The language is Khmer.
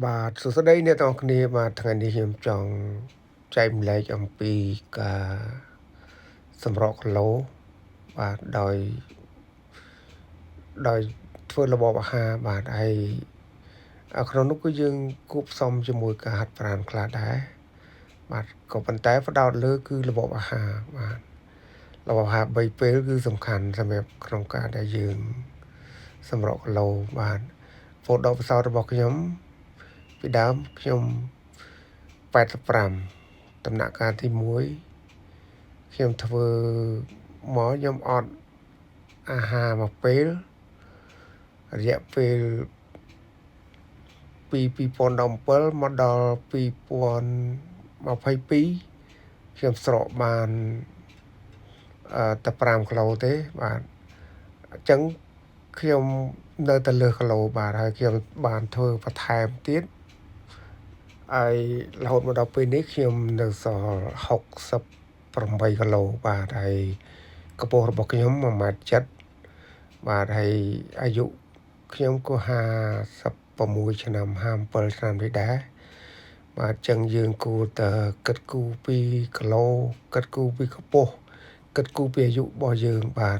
បាទសួស្តីអ្នកទាំងអស់គ្នាបាទថ្ងៃនេះខ្ញុំចង់ចែកម្លែកអំពីការសម្រកគីឡូបាទដោយធ្វើរបបអាហារបាទហើយក្នុងនោះគឺយើងគួបផ្សំជាមួយការហាត់ប្រាណខ្លះដែរបាទក៏ប៉ុន្តែផ្ដោតលើគឺរបបអាហារបាទរបបអាហារ3ពេលគឺសំខាន់សម្រាប់ក្នុងការដែលយើងសម្រកគីឡូបាទពោលដកពិសោធន៍របស់ខ្ញុំពីដើមខ្ញុំ85ដំណាក់កាលទី1ខ្ញុំធ្វើមកខ្ញុំអត់អាហារមួយពេលរយៈពេលពី2017មកដល់2022ខ្ញុំស្រកបានតែ5គីឡូទេបាទអញ្ចឹងខ្ញុំនៅតែលើសគីឡូបាទហើយខ្ញុំបានធ្វើបន្ថែមទៀតហើយរហូតមកដល់ពេលនេះខ្ញុំនៅសល់68គីឡូបាទហើយកម្ពស់របស់ខ្ញុំ1.7 ម៉ែត្របាទហើយអាយុខ្ញុំក៏56ឆ្នាំ57ឆ្នាំនេះដែរបាទអញ្ចឹងយើងគួរតែគិតគូរពីគីឡូគិតគូរពីកម្ពស់គិតគូរពីអាយុរបស់យើងបាទ